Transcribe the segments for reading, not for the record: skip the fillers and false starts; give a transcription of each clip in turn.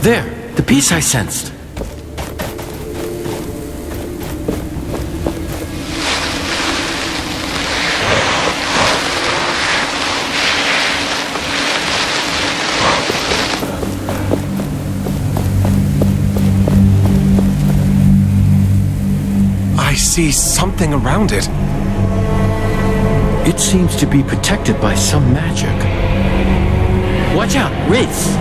There, the piece I sensed. I see something around it. It seems to be protected by some magic. Watch out, Riz!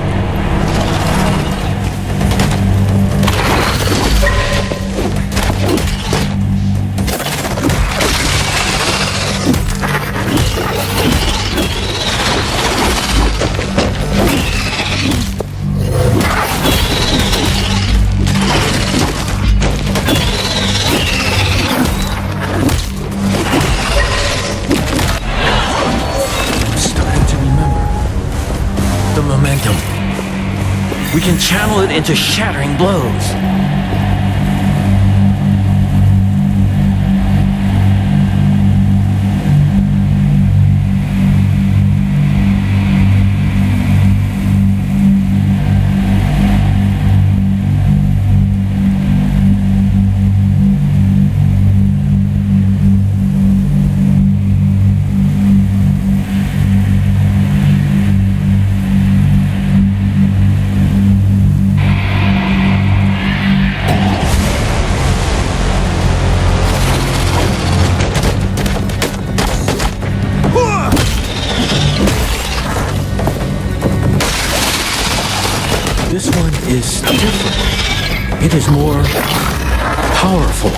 We can channel it into shattering blows. This one is different. It is more powerful.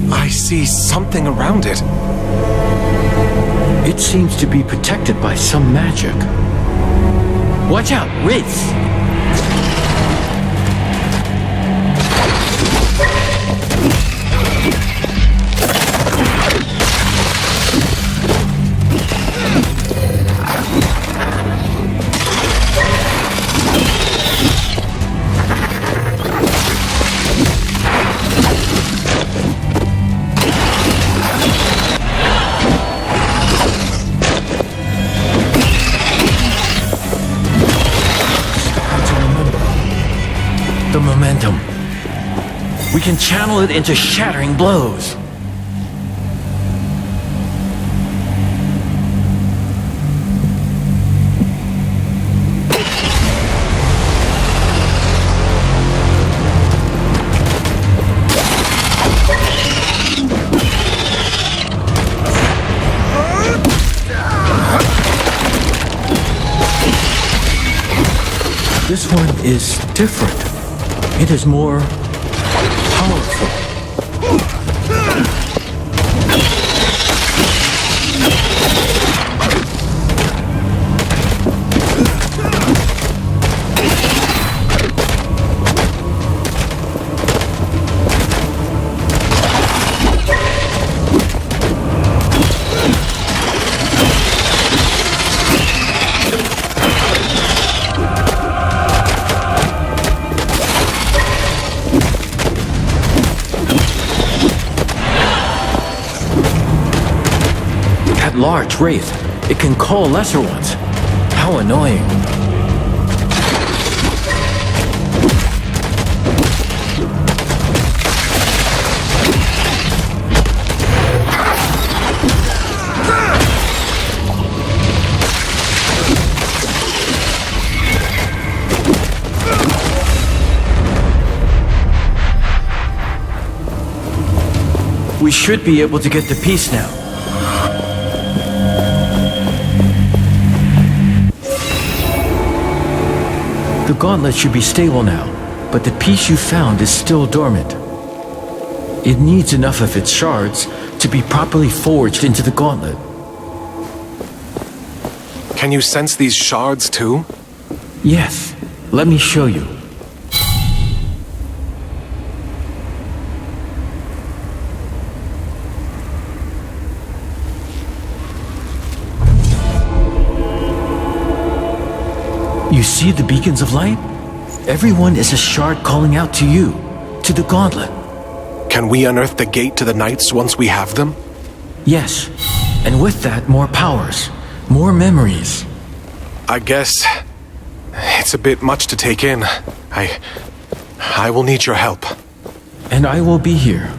I see something around it. It seems to be protected by some magic. Watch out, Riz! The momentum. We can channel it into shattering blows. This one is different. It is more powerful. large wraith, it can call lesser ones. How annoying. We should be able to get the piece now. The gauntlet should be stable now, but the piece you found is still dormant. It needs enough of its shards to be properly forged into the gauntlet. Can you sense these shards too? Yes, let me show you. You see the beacons of light? Everyone is a shard calling out to you, to the gauntlet. Can we unearth the gate to the Knights once we have them? Yes, and with that, more powers, more memories. I guess it's a bit much to take in. I will need your help. And I will be here.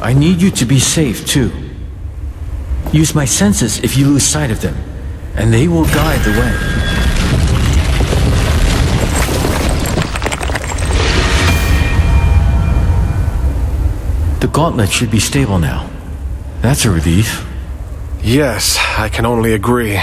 I need you to be safe, too. Use my senses if you lose sight of them, and they will guide the way. The gauntlet should be stable now. That's a relief. Yes, I can only agree.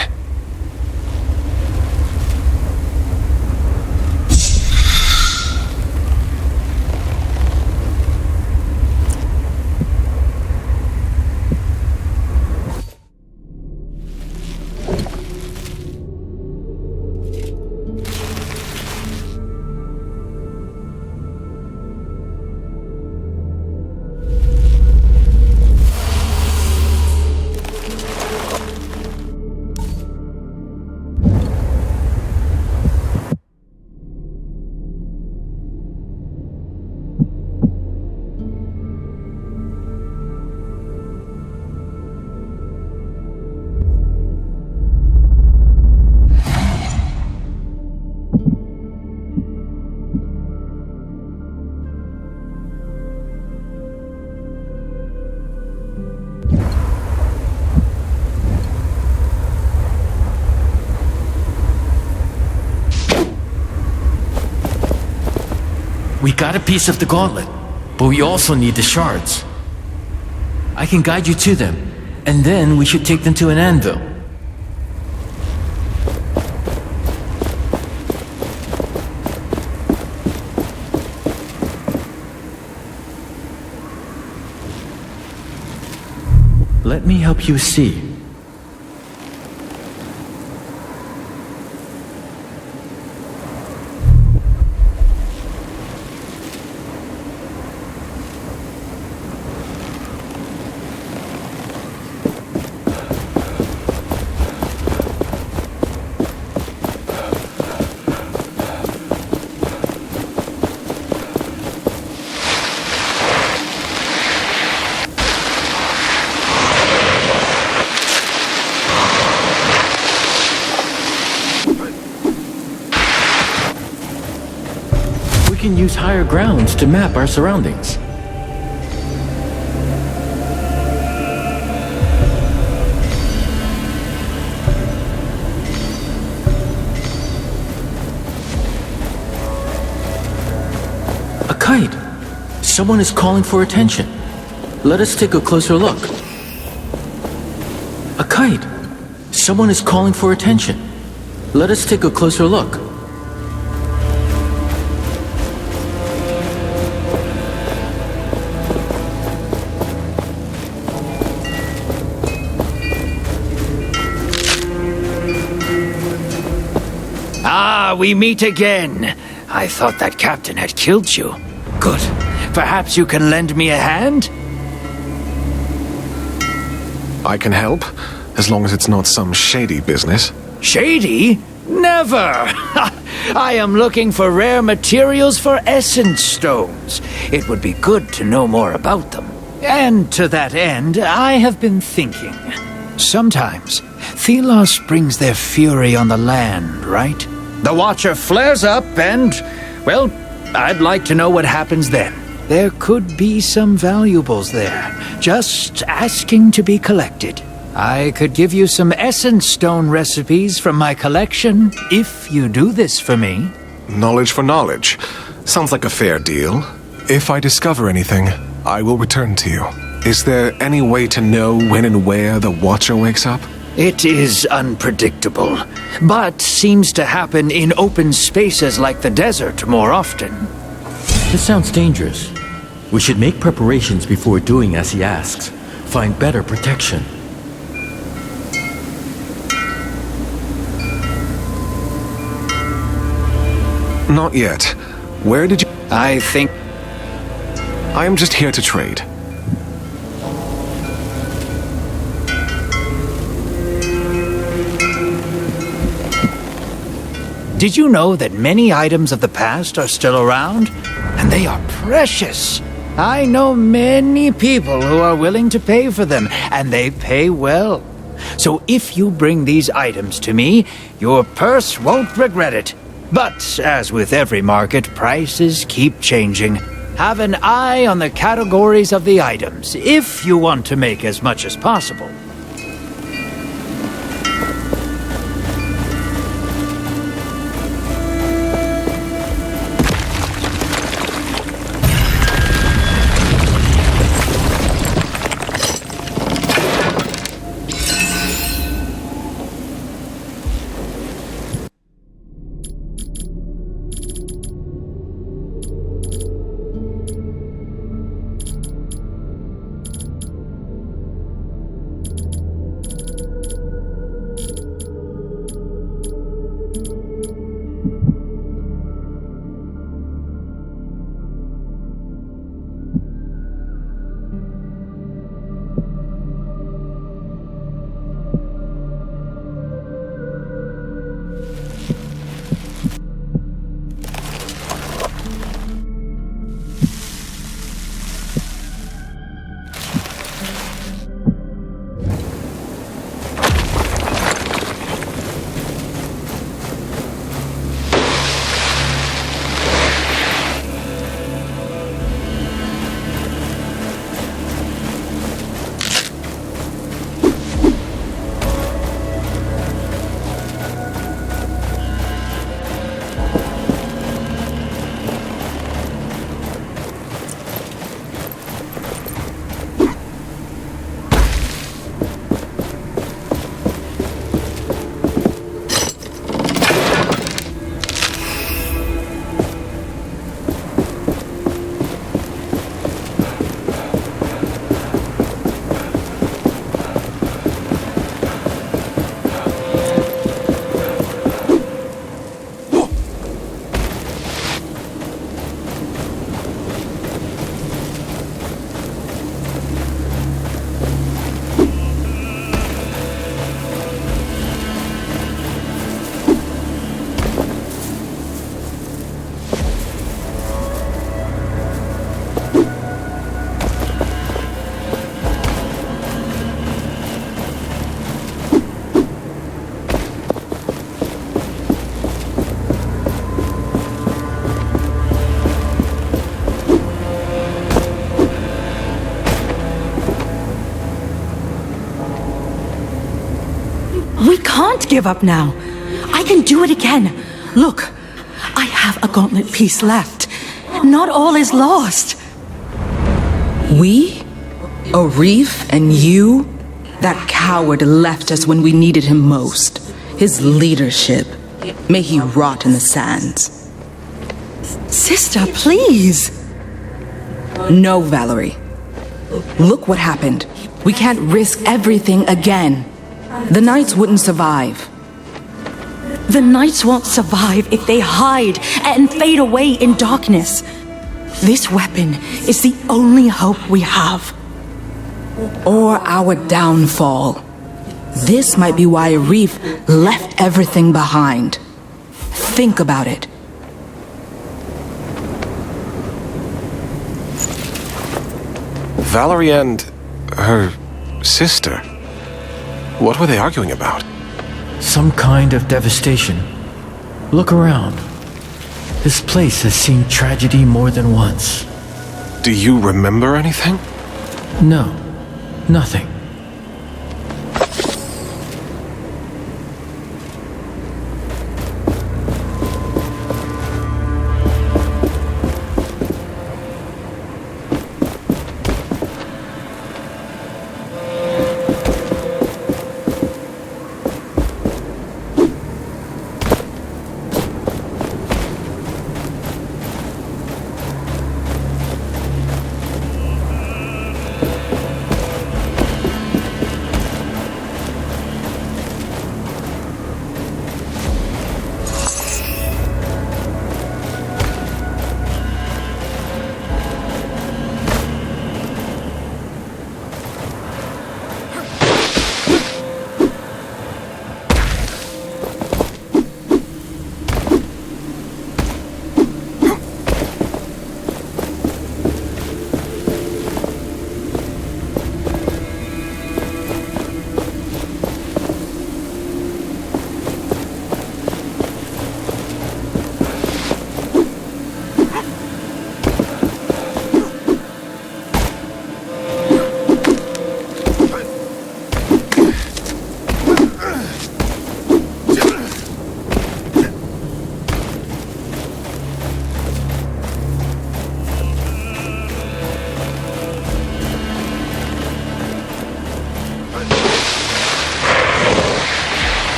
We got a piece of the gauntlet, but we also need the shards. I can guide you to them, and then we should take them to an anvil. Let me help you see. We can use higher grounds to map our surroundings. A kite! Someone is calling for attention. Let us take a closer look. A kite! Someone is calling for attention. Let us take a closer look. Ah, we meet again. I thought that captain had killed you. Good. Perhaps you can lend me a hand? I can help, as long as it's not some shady business. Shady? Never! I am looking for rare materials for essence stones. It would be good to know more about them. And to that end, I have been thinking. Sometimes, Thelos brings their fury on the land, right? The Watcher flares up and, well, I'd like to know what happens then. There could be some valuables there, just asking to be collected. I could give you some Essence Stone recipes from my collection, if you do this for me. Knowledge for knowledge. Sounds like a fair deal. If I discover anything, I will return to you. Is there any way to know when and where the Watcher wakes up? It is unpredictable, but seems to happen in open spaces like the desert more often. This sounds dangerous. We should make preparations before doing as he asks. Find better protection. Not yet. Where did you... I think... I am just here to trade. Did you know that many items of the past are still around? And they are precious. I know many people who are willing to pay for them, and they pay well. So if you bring these items to me, your purse won't regret it. But as with every market, prices keep changing. Have an eye on the categories of the items, if you want to make as much as possible. We can't give up now. I can do it again. Look, I have a gauntlet piece left. Not all is lost. We? Arif and you? That coward left us when we needed him most. His leadership. May he rot in the sands. Sister, please. No, Valerie. Look what happened. We can't risk everything again. The Knights wouldn't survive. The Knights won't survive if they hide and fade away in darkness. This weapon is the only hope we have. Or our downfall. This might be why Arif left everything behind. Think about it. Valerie and her sister. What were they arguing about? Some kind of devastation. Look around. This place has seen tragedy more than once. Do you remember anything? No, nothing.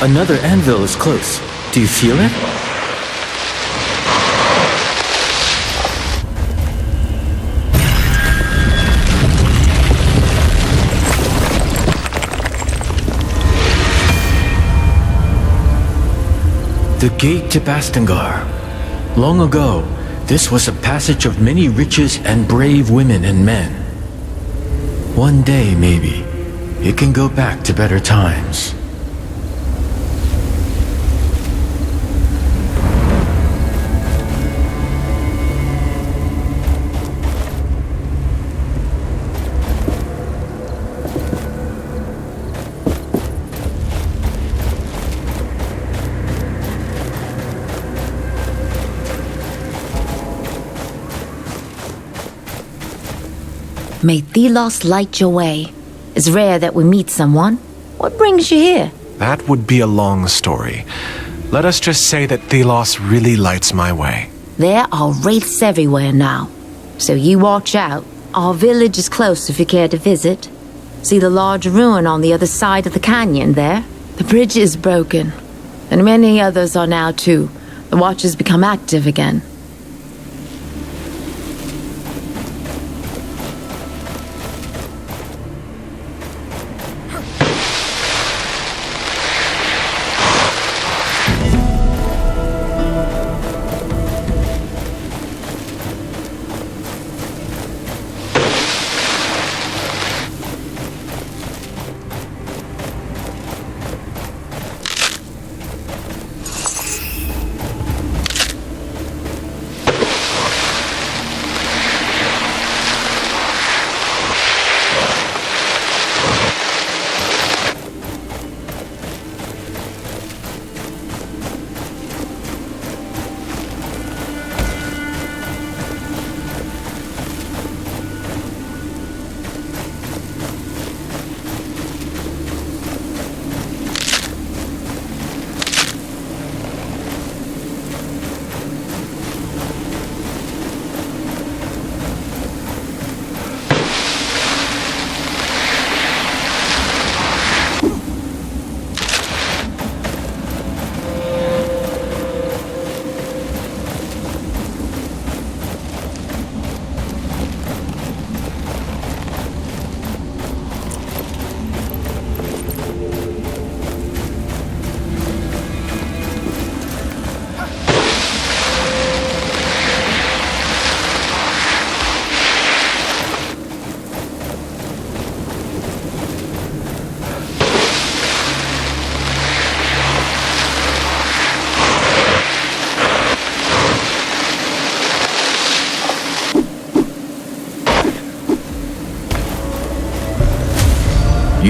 Another anvil is close. Do you feel it? The gate to Bastengar. Long ago, this was a passage of many riches and brave women and men. One day, maybe, it can go back to better times. May Thelos light your way. It's rare that we meet someone. What brings you here? That would be a long story. Let us just say that Thelos really lights my way. There are wraiths everywhere now. So you watch out. Our village is close if you care to visit. See the large ruin on the other side of the canyon there? The bridge is broken. And many others are now too. The Watch has become active again.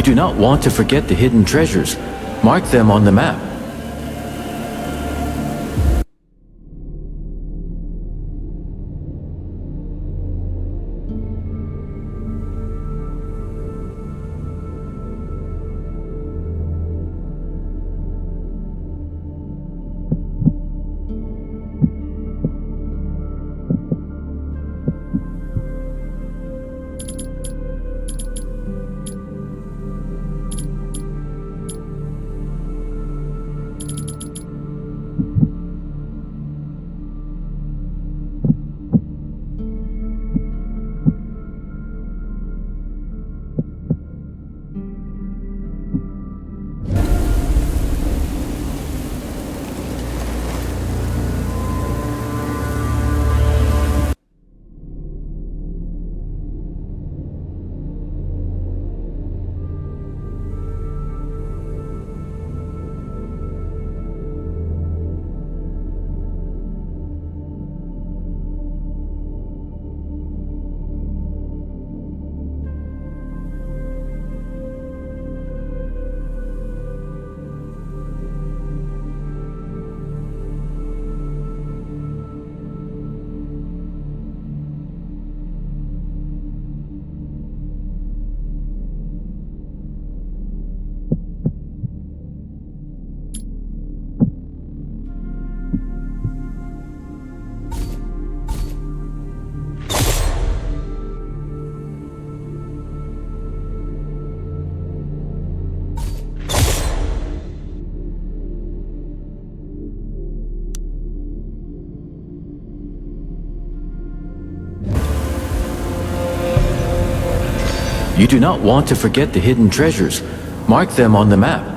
You do not want to forget the hidden treasures. Mark them on the map. You do not want to forget the hidden treasures. Mark them on the map.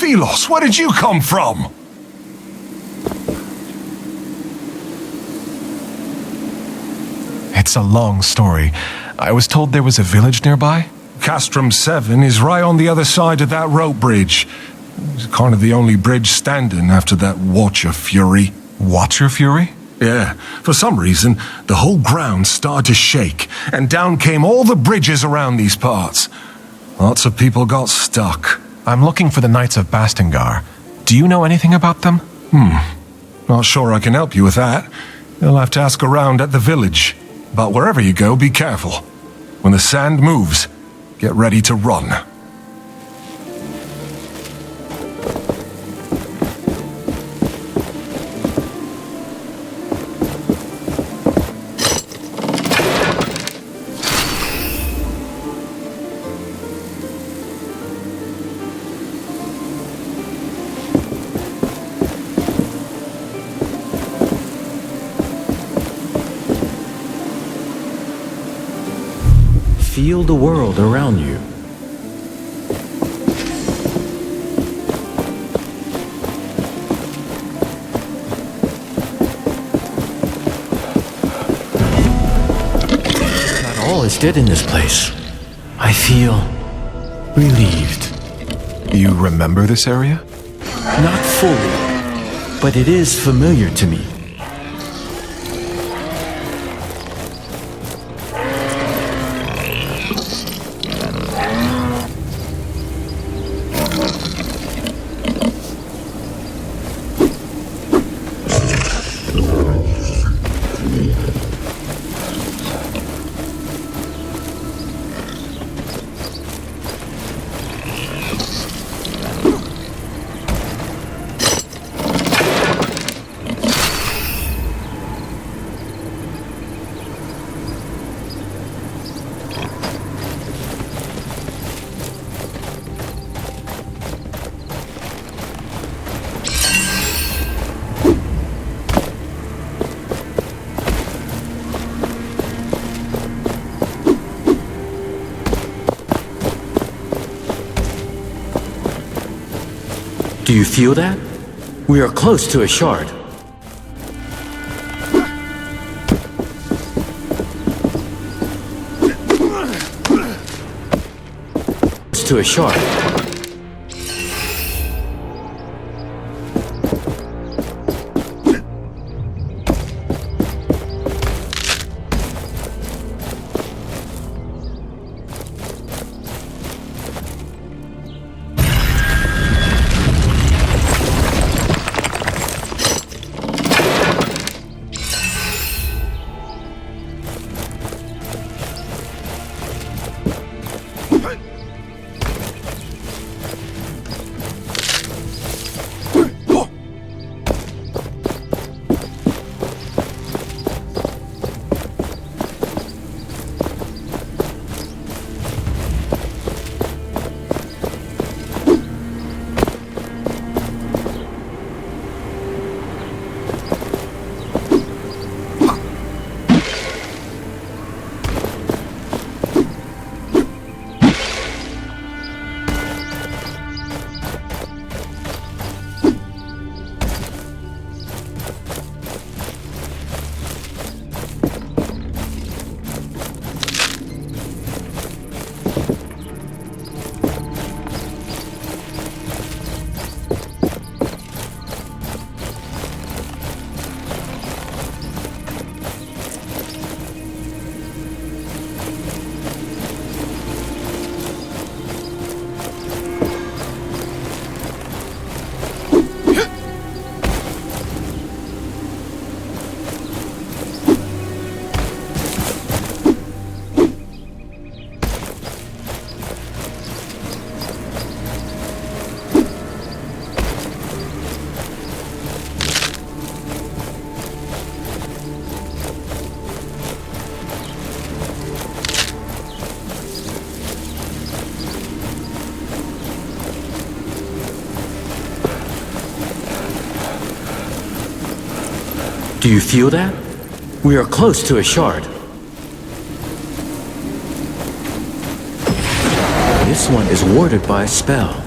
Philos, where did you come from? It's a long story. I was told there was a village nearby. Castrum 7 is right on the other side of that rope bridge. It's kind of the only bridge standing after that Watcher Fury. Watcher Fury? Yeah. For some reason, the whole ground started to shake, and down came all the bridges around these parts. Lots of people got stuck. I'm looking for the Knights of Bastengar. Do you know anything about them? Not sure I can help you with that. You'll have to ask around at the village. But wherever you go, be careful. When the sand moves, get ready to run. Feel the world around you. Not all is dead in this place. I feel relieved. You remember this area? Not fully, but it is familiar to me. Do you feel that? We are close to a shard. Close to a shard. Do you feel that? We are close to a shard. This one is warded by a spell.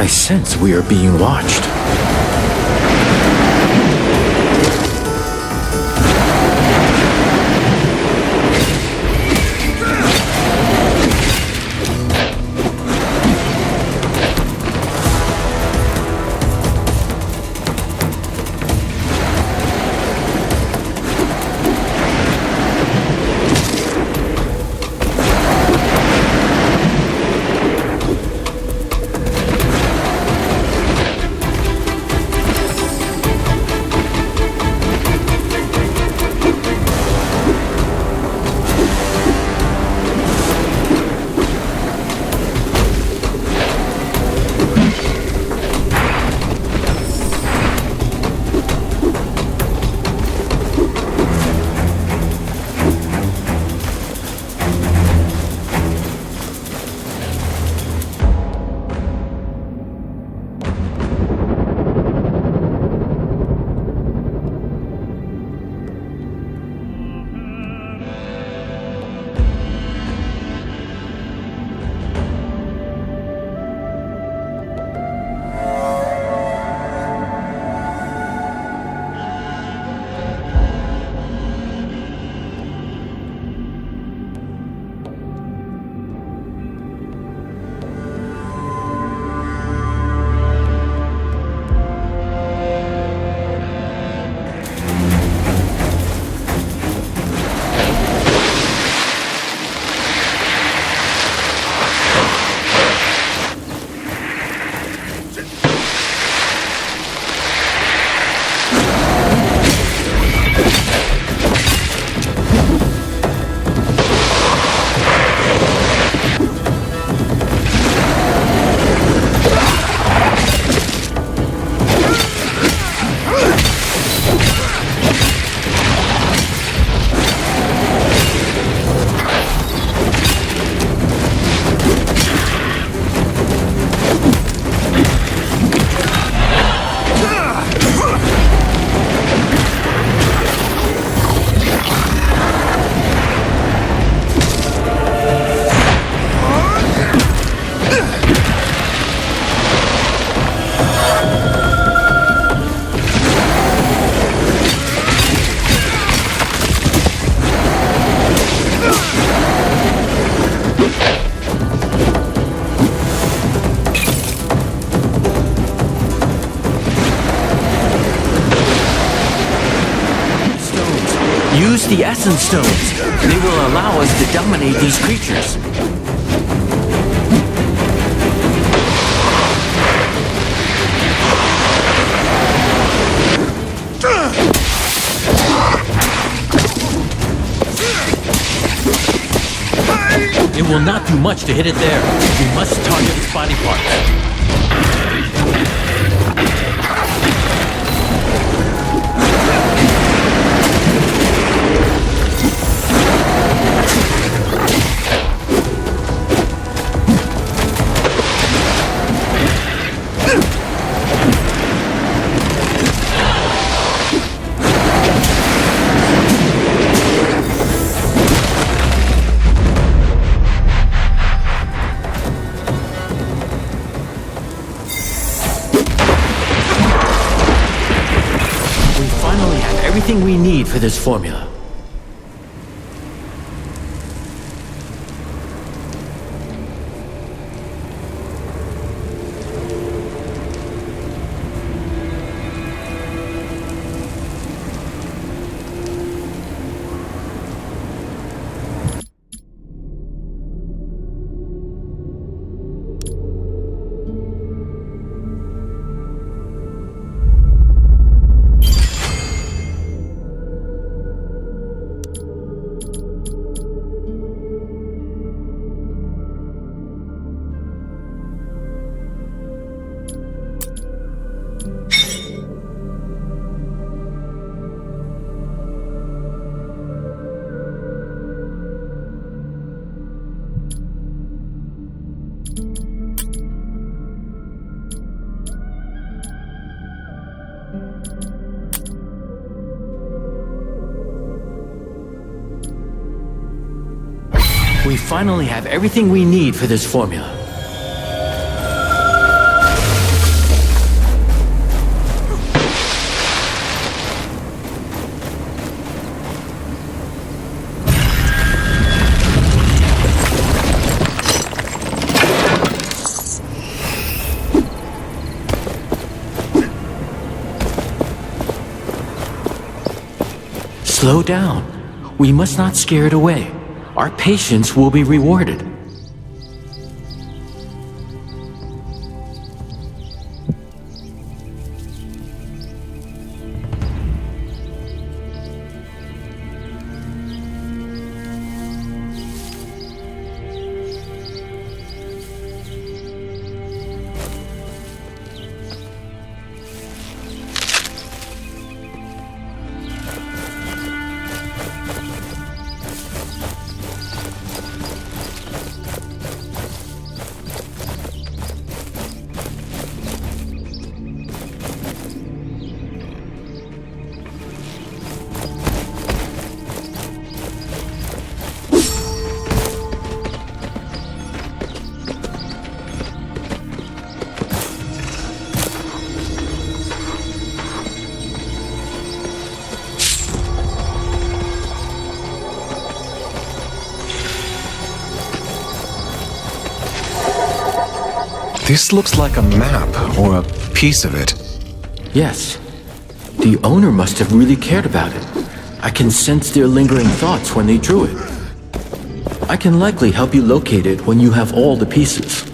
I sense we are being watched. Use the Essence Stones. They will allow us to dominate these creatures. It will not do much to hit it there. We must target its body parts. Everything we need for this formula. We finally have everything we need for this formula. Slow down. We must not scare it away. Our patience will be rewarded. This looks like a map, or a piece of it. Yes. The owner must have really cared about it. I can sense their lingering thoughts when they drew it. I can likely help you locate it when you have all the pieces.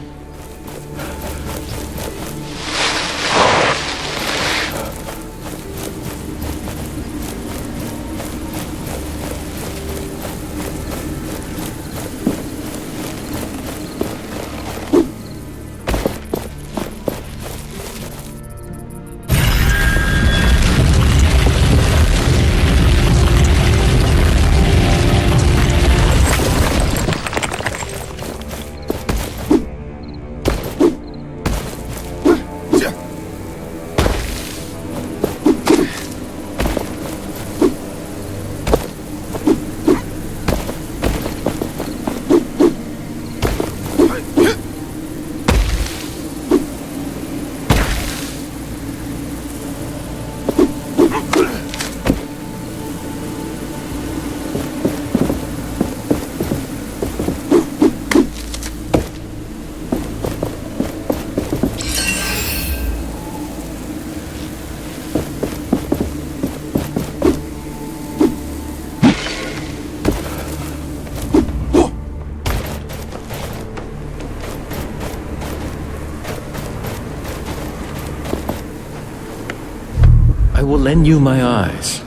I will lend you my eyes.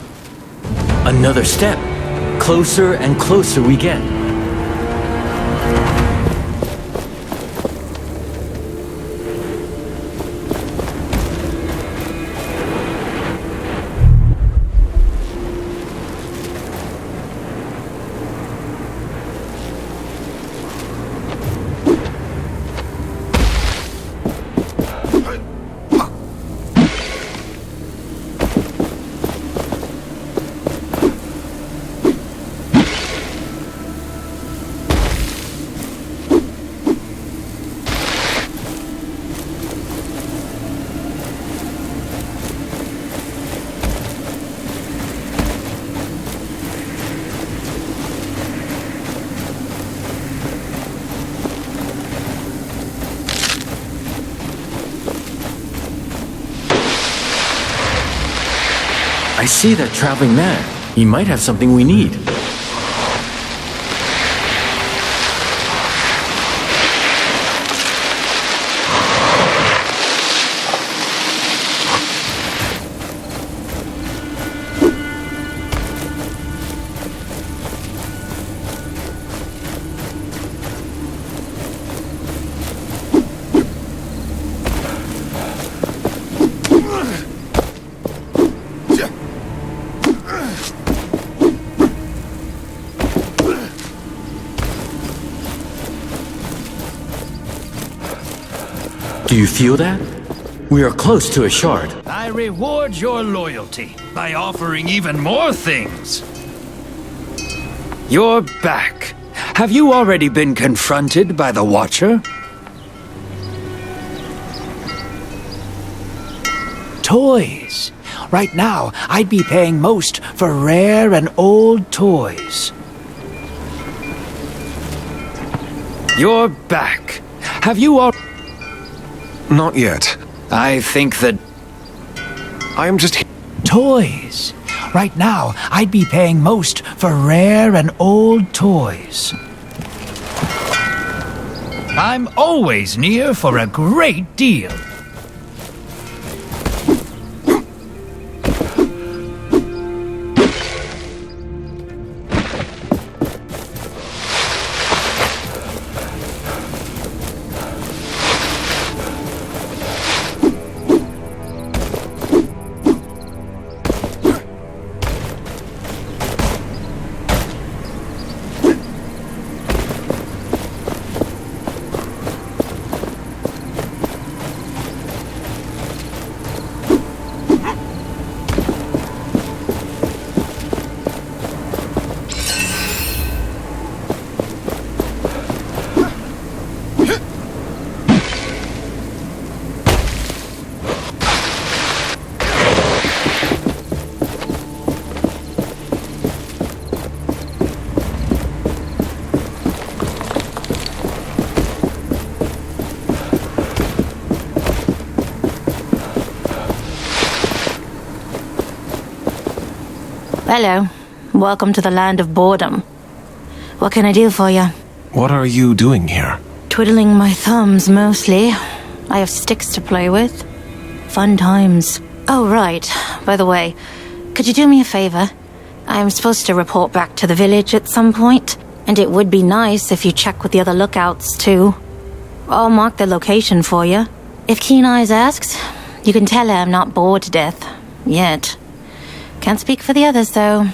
Another step. Closer and closer we get. I see that traveling man. He might have something we need. Do you feel that? We are close to a shard. I reward your loyalty by offering even more things. You're back. Have you already been confronted by the Watcher? Toys. Right now, I'd be paying most for rare and old toys. You're back. Have you all... Not yet. I think that... I am just... Toys. Right now, I'd be paying most for rare and old toys. I'm always near for a great deal. Hello. Welcome to the land of boredom. What can I do for you? What are you doing here? Twiddling my thumbs, mostly. I have sticks to play with. Fun times. Oh, right. By the way, could you do me a favor? I'm supposed to report back to the village at some point, and it would be nice if you check with the other lookouts, too. I'll mark the location for you. If Keen Eyes asks, you can tell her I'm not bored to death. Yet. Can't speak for the others, though.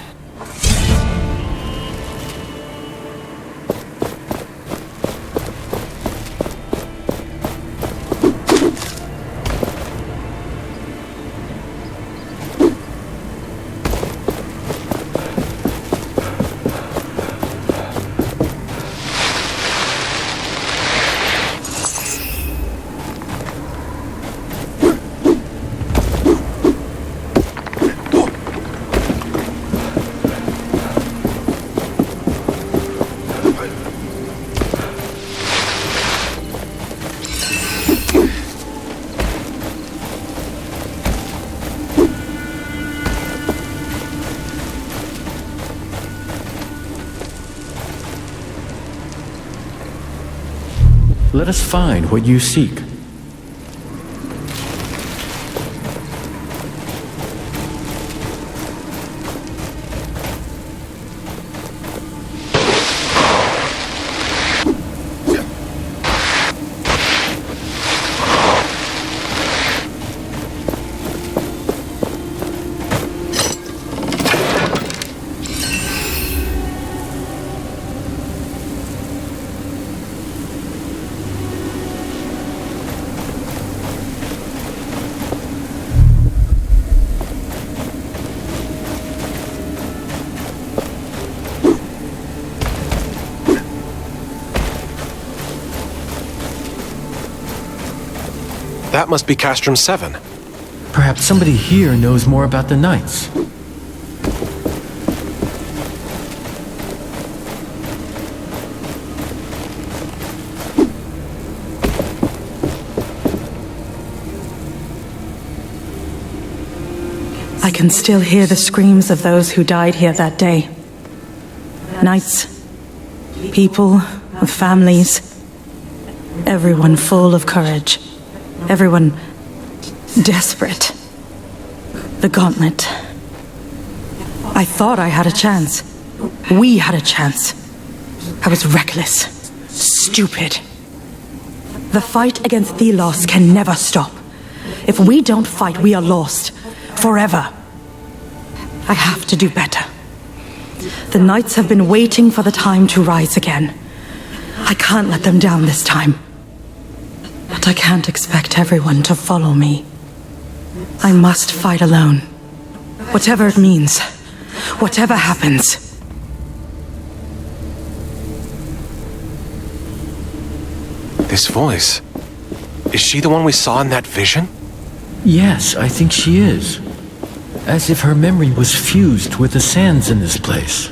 Let us find what you seek. That must be Castrum 7. Perhaps somebody here knows more about the Knights. I can still hear the screams of those who died here that day. Knights, people with families, everyone full of courage, everyone desperate. The gauntlet. I thought I had a chance. We had a chance. I was reckless, stupid. The fight against Thelos can never stop. If we don't fight, we are lost. Forever. I have to do better. The Knights have been waiting for the time to rise again. I can't let them down this time. But I can't expect everyone to follow me. I must fight alone. Whatever it means. Whatever happens. This voice. Is she the one we saw in that vision? Yes, I think she is. As if her memory was fused with the sands in this place.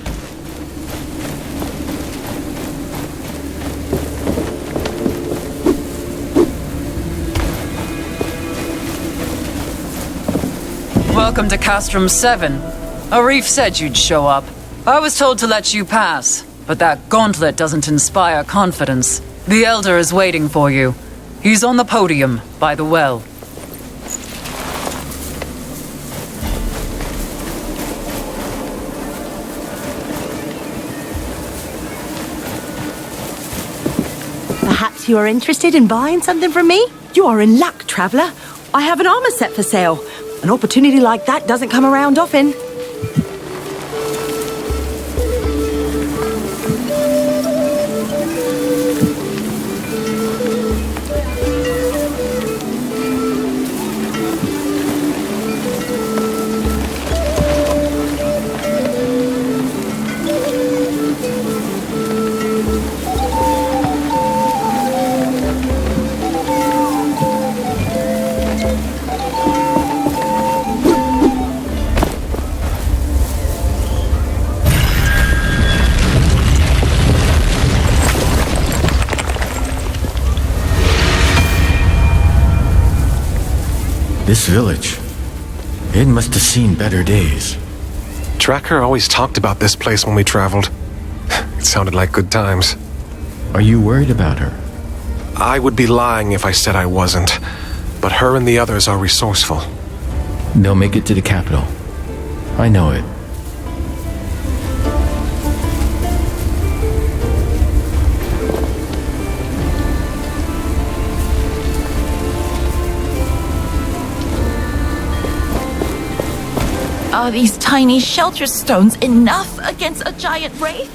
Welcome to Castrum 7. Arif said you'd show up. I was told to let you pass, but that gauntlet doesn't inspire confidence. The Elder is waiting for you. He's on the podium, by the well. Perhaps you are interested in buying something from me? You are in luck, traveler. I have an armor set for sale. An opportunity like that doesn't come around often. This village, it must have seen better days. Tracker always talked about this place when we traveled. It sounded like good times. Are you worried about her? I would be lying if I said I wasn't. But her and the others are resourceful. They'll make it to the capital. I know it. Are these tiny shelter stones enough against a giant wraith?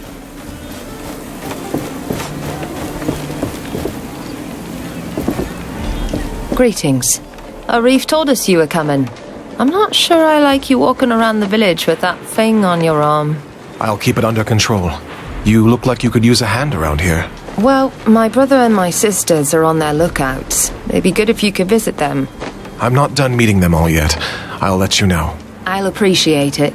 Greetings. Arif told us you were coming. I'm not sure I like you walking around the village with that thing on your arm. I'll keep it under control. You look like you could use a hand around here. Well, my brother and my sisters are on their lookouts. It'd be good if you could visit them. I'm not done meeting them all yet. I'll let you know. I'll appreciate it.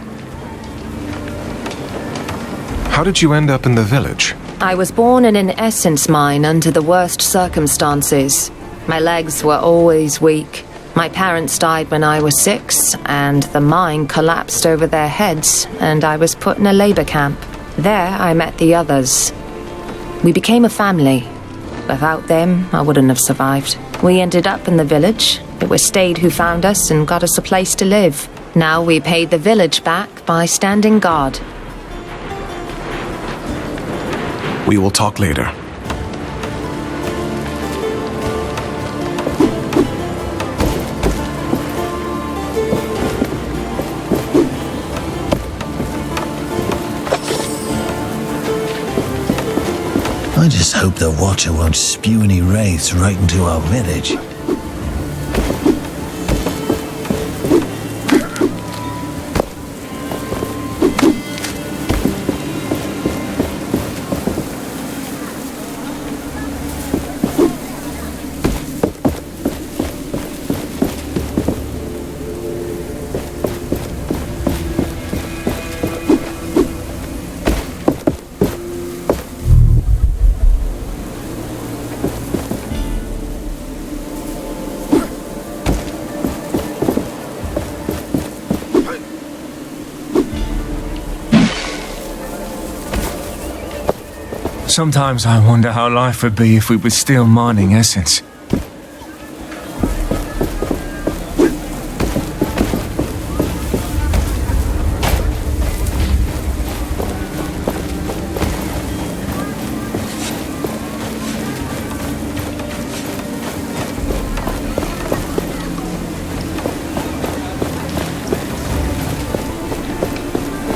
How did you end up in the village? I was born in an essence mine under the worst circumstances. My legs were always weak. My parents died when I was 6, and the mine collapsed over their heads, and I was put in a labor camp. There I met the others. We became a family. Without them, I wouldn't have survived. We ended up in the village. It was Stade who found us and got us a place to live. Now we paid the village back by standing guard. We will talk later. I just hope the Watcher won't spew any wraiths right into our village. Sometimes I wonder how life would be if we were still mining essence.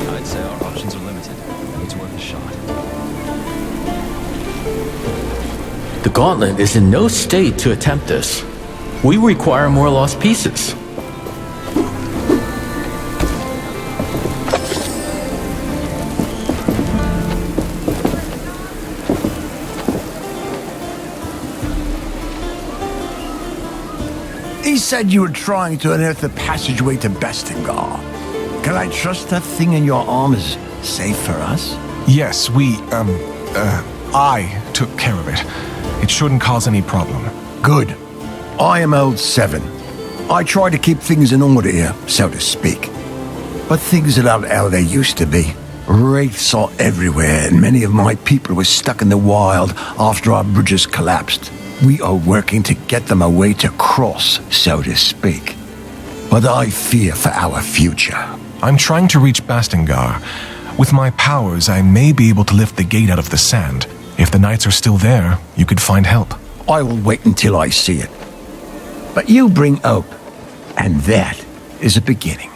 I'd say our options are limited. It's worth a shot. The Gauntlet is in no state to attempt this. We require more lost pieces. He said you were trying to unearth the passageway to Bastengar. Can I trust that thing in your arm is safe for us? Yes, I took care of it. It shouldn't cause any problem. Good. I am Old 7. I try to keep things in order here, so to speak. But things are not how they used to be. Wraiths are everywhere, and many of my people were stuck in the wild after our bridges collapsed. We are working to get them a way to cross, so to speak. But I fear for our future. I'm trying to reach Bastingar. With my powers, I may be able to lift the gate out of the sand. If the knights are still there, you could find help. I will wait until I see it. But you bring hope, and that is a beginning.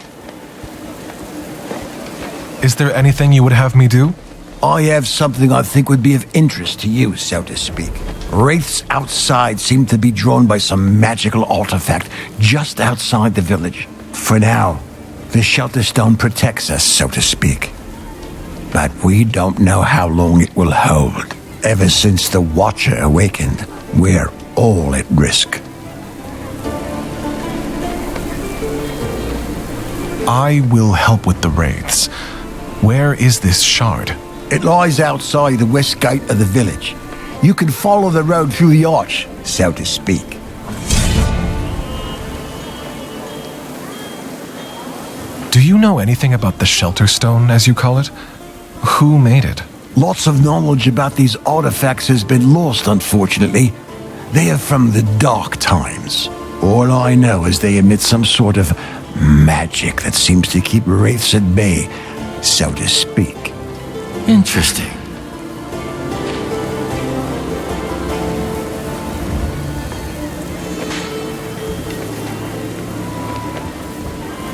Is there anything you would have me do? I have something I think would be of interest to you, so to speak. Wraiths outside seem to be drawn by some magical artifact just outside the village. For now, the shelter stone protects us, so to speak. But we don't know how long it will hold. Ever since the Watcher awakened, we're all at risk. I will help with the wraiths. Where is this shard? It lies outside the west gate of the village. You can follow the road through the arch, so to speak. Do you know anything about the shelter stone, as you call it? Who made it? Lots of knowledge about these artifacts has been lost, unfortunately. They are from the dark times. All I know is they emit some sort of magic that seems to keep wraiths at bay, so to speak. Interesting.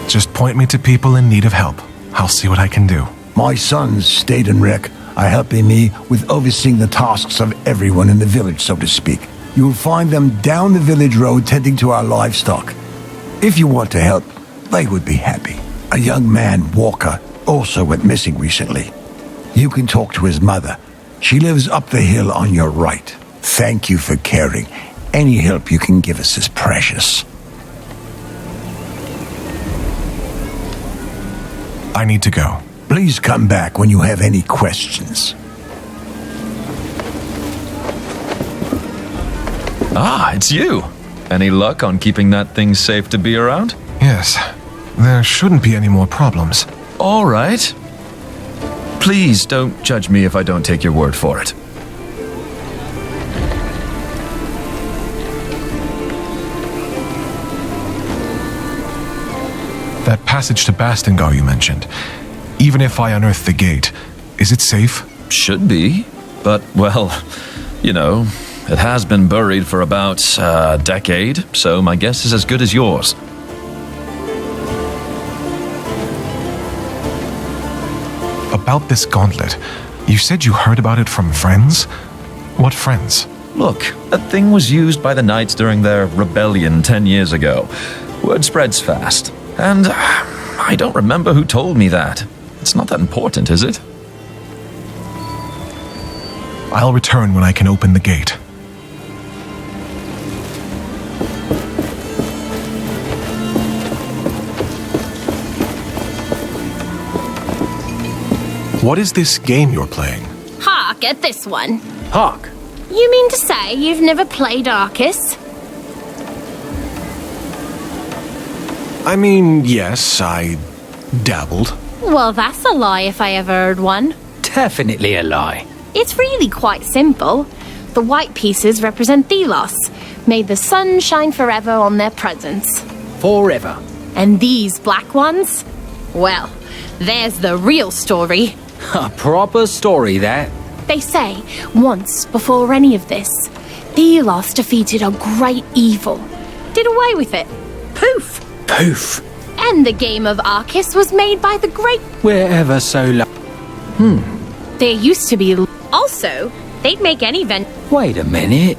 Just point me to people in need of help. I'll see what I can do. My sons, Stade and Rick, are helping me with overseeing the tasks of everyone in the village, so to speak. You'll find them down the village road tending to our livestock. If you want to help, they would be happy. A young man, Walker, also went missing recently. You can talk to his mother. She lives up the hill on your right. Thank you for caring. Any help you can give us is precious. I need to go. Please come back when you have any questions. Ah, it's you. Any luck on keeping that thing safe to be around? Yes. There shouldn't be any more problems. All right. Please don't judge me if I don't take your word for it. That passage to Bastingar you mentioned. Even if I unearth the gate, is it safe? Should be. But, well, you know, it has been buried for about a decade, so my guess is as good as yours. About this gauntlet, you said you heard about it from friends? What friends? Look, that thing was used by the knights during their rebellion 10 years ago. Word spreads fast. And I don't remember who told me that. It's not that important, is it? I'll return when I can open the gate. What is this game you're playing? Hark at this one. Hark. You mean to say you've never played Arcus? I mean, yes, I dabbled. Well, that's a lie if I ever heard one. Definitely a lie. It's really quite simple. The white pieces represent Thelos. May the sun shine forever on their presence. Forever. And these black ones? Well, there's the real story. A proper story, that. They say, once before any of this, Thelos defeated a great evil. Did away with it. Poof! Poof! And the game of Arcus was made by the great... Wherever so low. There used to be... Also, they'd make any Wait a minute.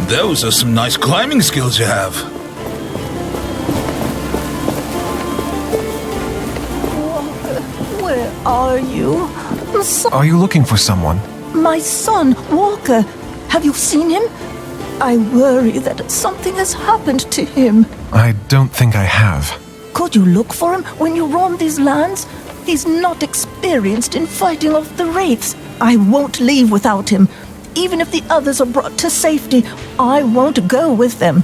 Those are some nice climbing skills you have. Where are you? Are you looking for someone? My son, Walker. Have you seen him? I worry that something has happened to him. I don't think I have. Could you look for him when you roam these lands? He's not experienced in fighting off the wraiths, I won't leave without him. Even if the others are brought to safety, I won't go with them.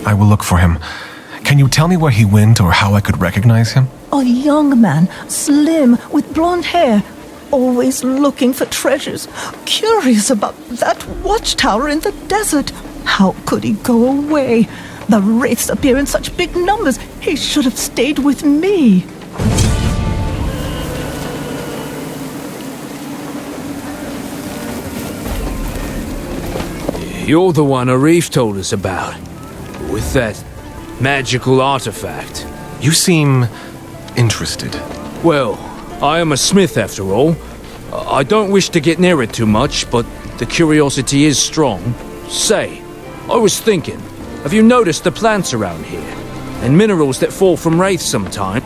I will look for him. Can you tell me where he went or how I could recognize him? A young man, slim, with blonde hair, always looking for treasures, curious about that watchtower in the desert. How could he go away? The wraiths appear in such big numbers. He should have stayed with me. You're the one Arif told us about, with that magical artifact. You seem interested. Well, I am a smith after all. I don't wish to get near it too much, but the curiosity is strong. Say, I was thinking, have you noticed the plants around here? And minerals that fall from wraiths sometime?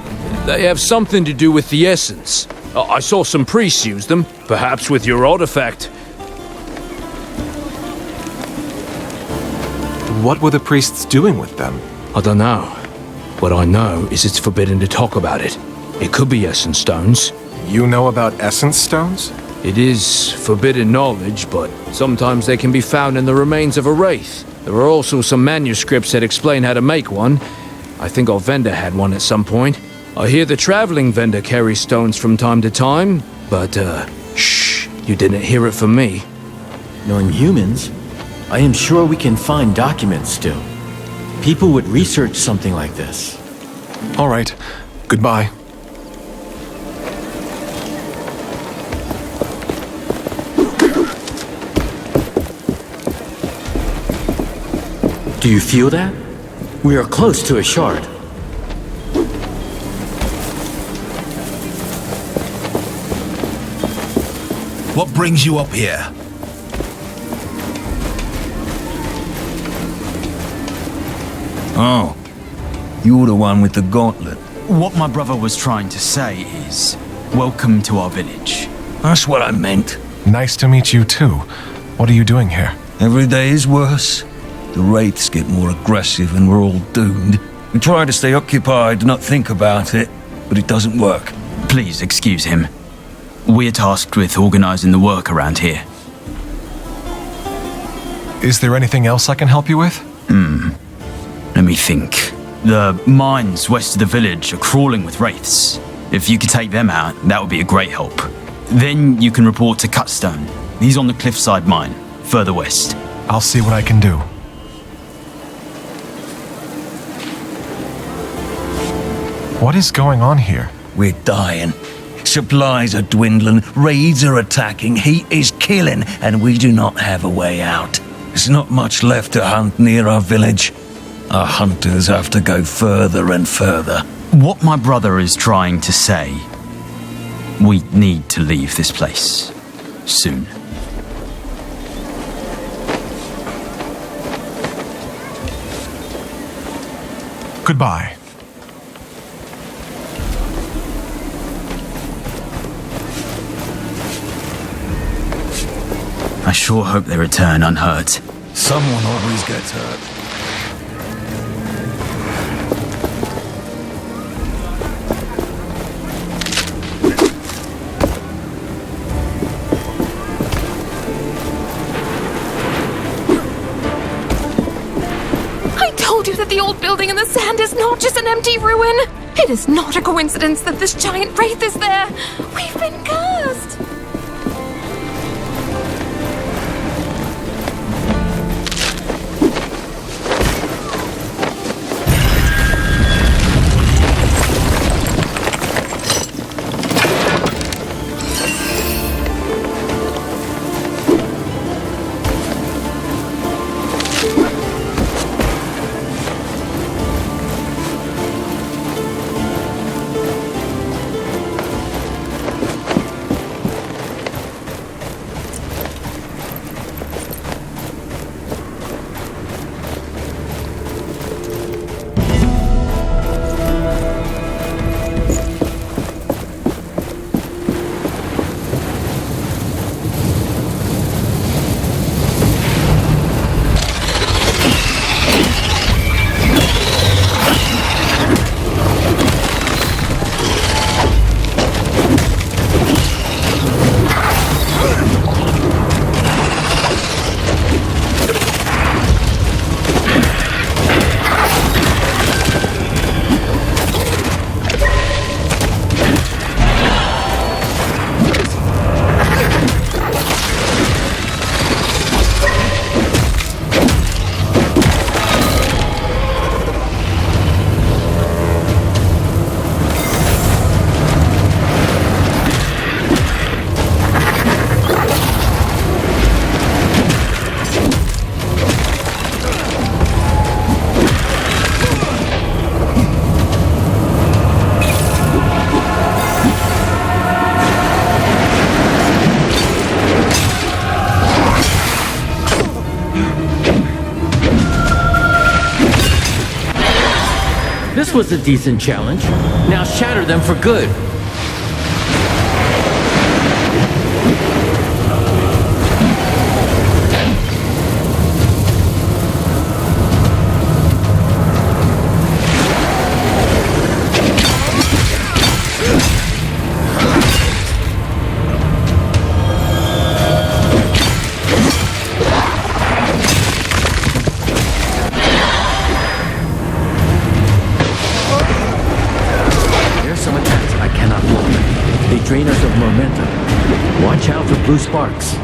They have something to do with the essence. I saw some priests use them, perhaps with your artifact. What were the priests doing with them? I don't know. What I know is it's forbidden to talk about it. It could be essence stones. You know about essence stones? It is forbidden knowledge, but sometimes they can be found in the remains of a wraith. There are also some manuscripts that explain how to make one. I think our vendor had one at some point. I hear the traveling vendor carries stones from time to time, but shh, you didn't hear it from me. Knowing humans, I am sure we can find documents still. People would research something like this. All right. Goodbye. Do you feel that? We are close to a shard. What brings you up here? Oh, you're the one with the gauntlet. What my brother was trying to say is, welcome to our village. That's what I meant. Nice to meet you too. What are you doing here? Every day is worse. The wraiths get more aggressive and we're all doomed. We try to stay occupied, not think about it, but it doesn't work. Please excuse him. We're tasked with organizing the work around here. Is there anything else I can help you with? Let me think. The mines west of the village are crawling with wraiths. If you could take them out, that would be a great help. Then you can report to Cutstone. He's on the cliffside mine, further west. I'll see what I can do. What is going on here? We're dying. Supplies are dwindling, raids are attacking, heat is killing, and we do not have a way out. There's not much left to hunt near our village. Our hunters have to go further and further. What my brother is trying to say, we need to leave this place. Soon. Goodbye. I sure hope they return unhurt. Someone always gets hurt. I told you that the old building in the sand is not just an empty ruin. It is not a coincidence that this giant wraith is there. We've been cursed. This was a decent challenge. Now shatter them for good. Drain us of momentum. Watch out for blue sparks.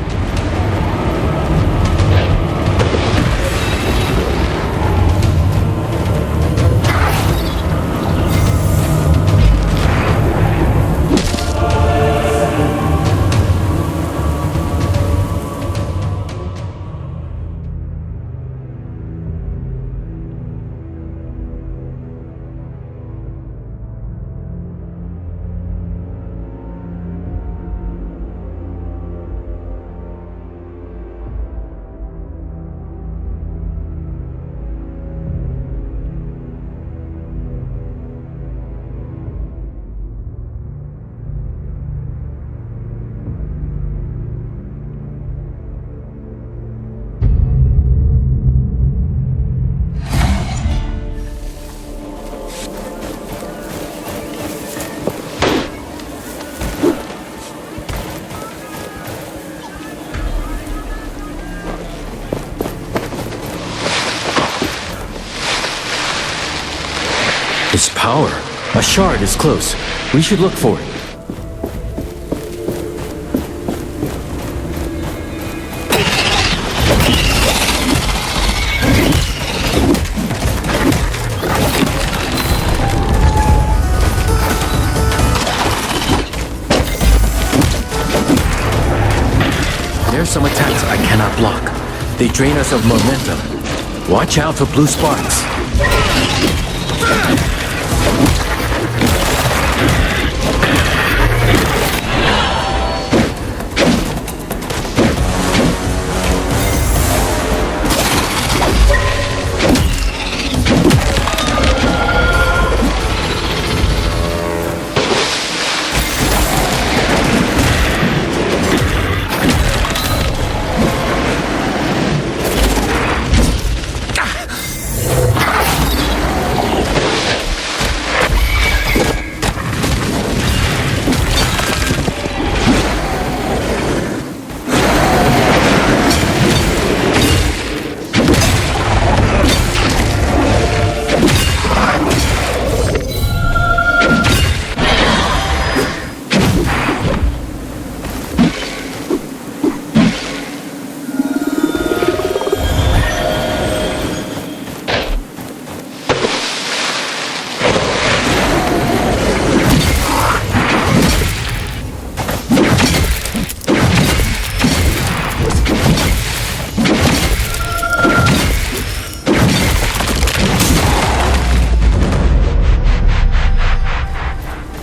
Its power. A shard is close. We should look for it. There's some attacks I cannot block. They drain us of momentum. Watch out for blue sparks.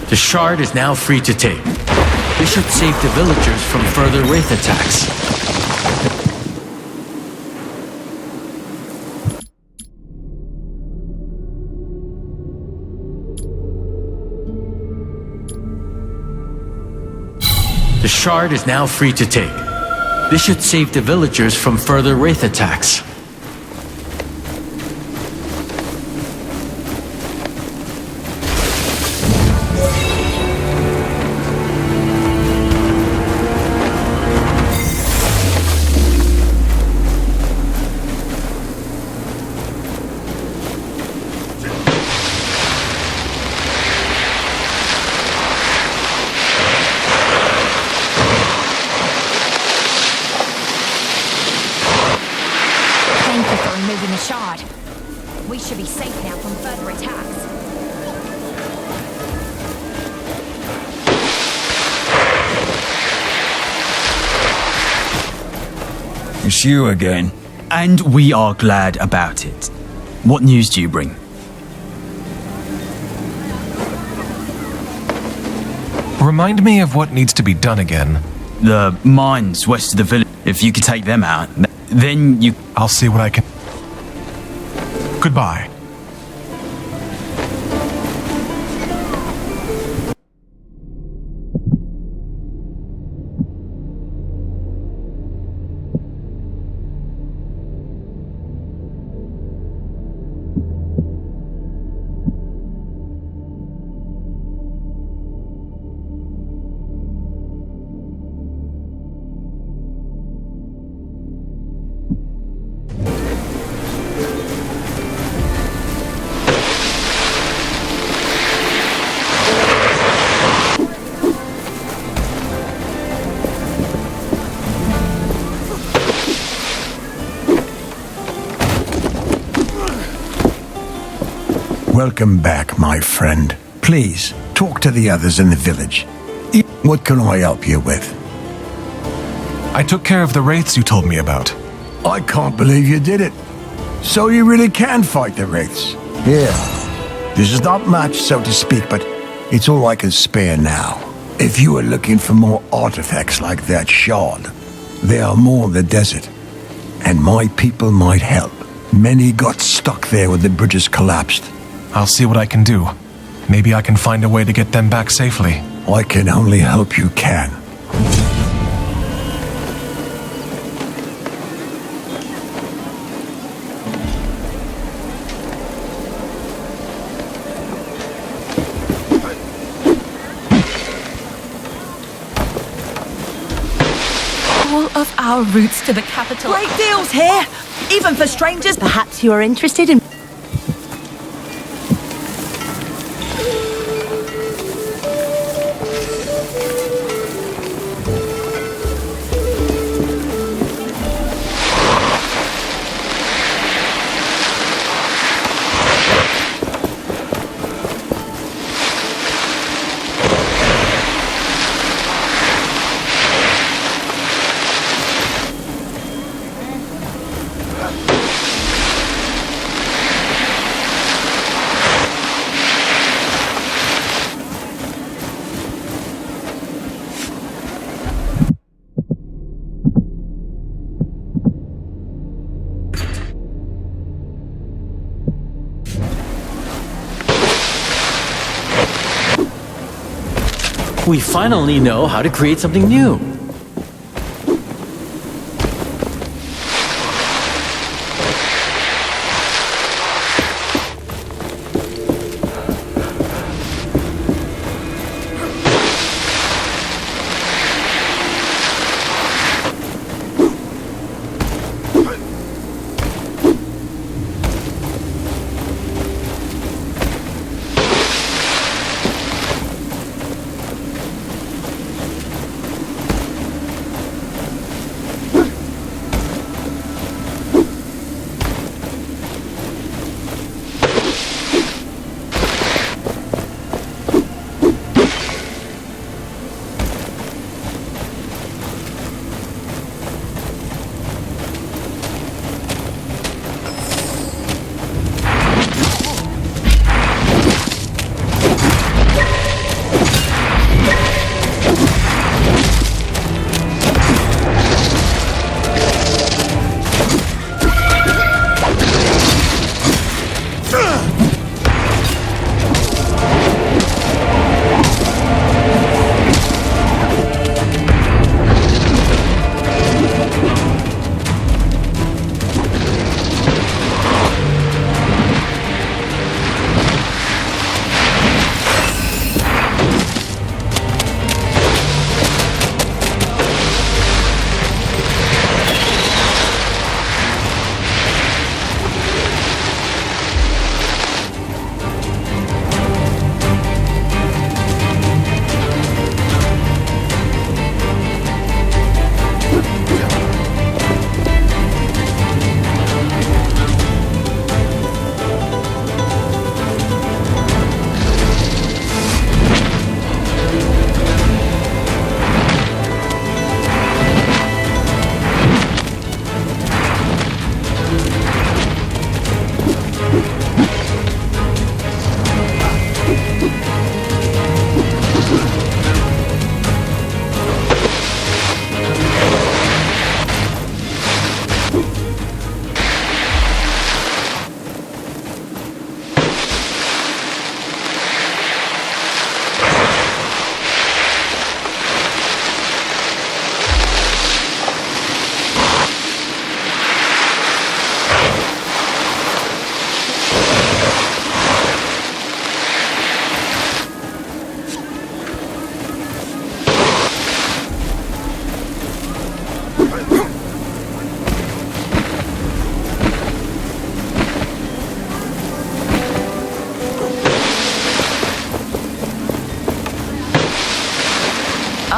The shard is now free to take. This should save the villagers from further wraith attacks. The shard is now free to take. This should save the villagers from further wraith attacks. Shard. We should be safe now from further attacks. It's you again. And we are glad about it. What news do you bring? Remind me of what needs to be done again. The mines west of the village. If you could take them out, then you... I'll see what I can... Goodbye. Welcome back, my friend. Please, talk to the others in the village. What can I help you with? I took care of the wraiths you told me about. I can't believe you did it. So you really can fight the wraiths? Yeah. This is not much, so to speak, but it's all I can spare now. If you are looking for more artifacts like that shard, there are more in the desert. And my people might help. Many got stuck there when the bridges collapsed. I'll see what I can do. Maybe I can find a way to get them back safely. I can only hope you can. Of our routes to the capital. Great deals here, even for strangers. Perhaps you are interested in... We finally know how to create something new.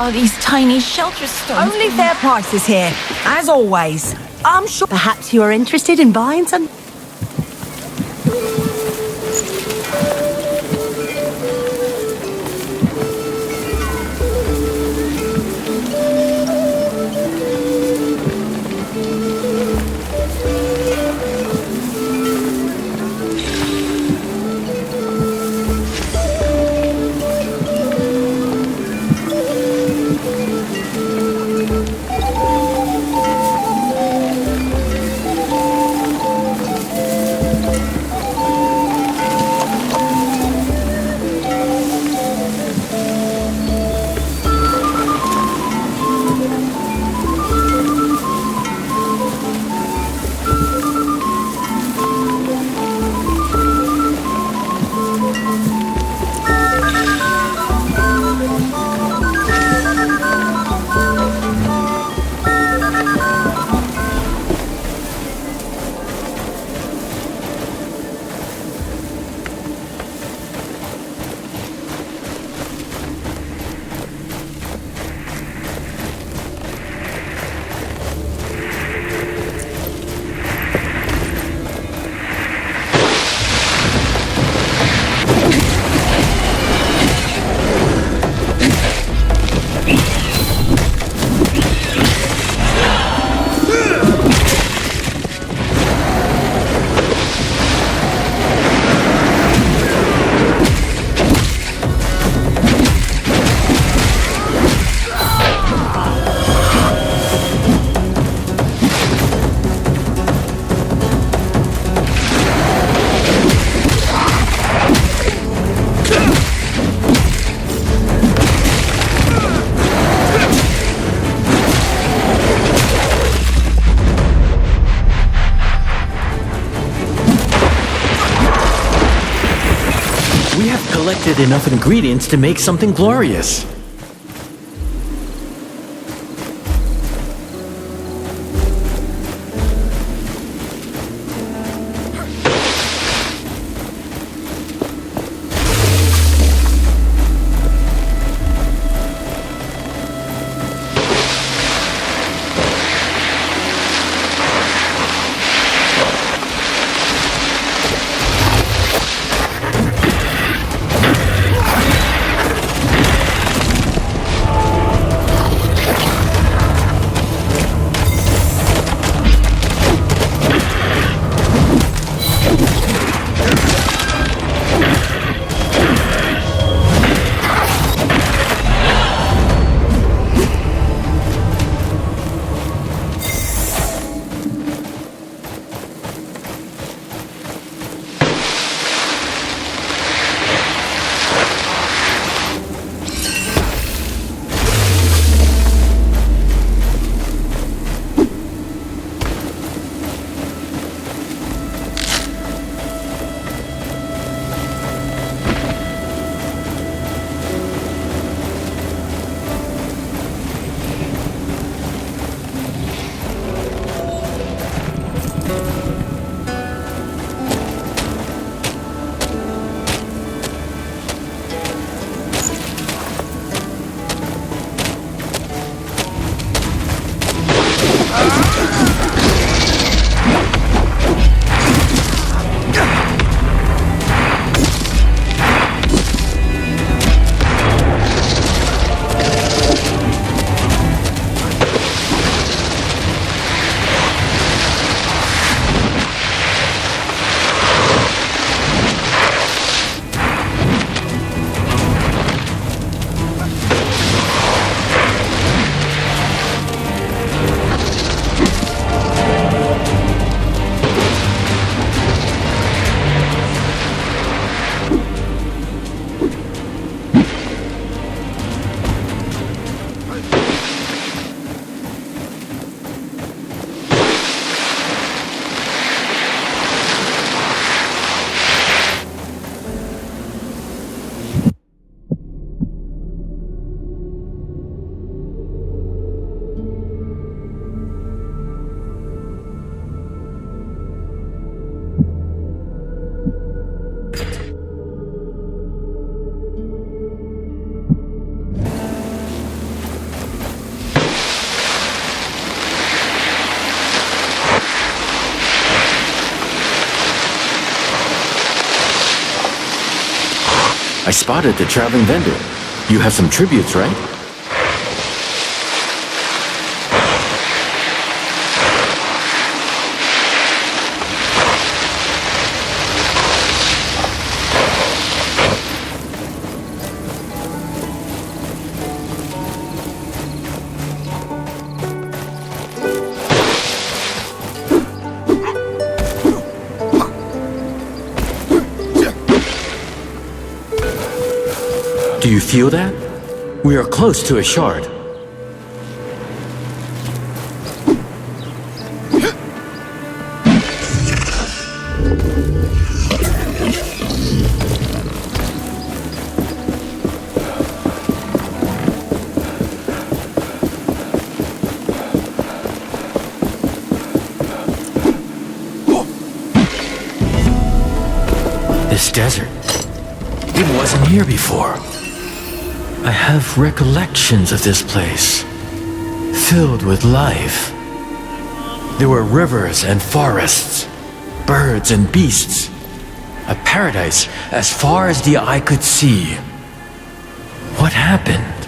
are these tiny shelter stones? Only fair prices here, as always. I'm sure perhaps you are interested in buying some... had enough ingredients to make something glorious. I spotted the traveling vendor. You have some tributes, right? Do you feel that? We are close to a shard. This desert, it wasn't here before. I have recollections of this place, filled with life. There were rivers and forests, birds and beasts, a paradise as far as the eye could see. What happened?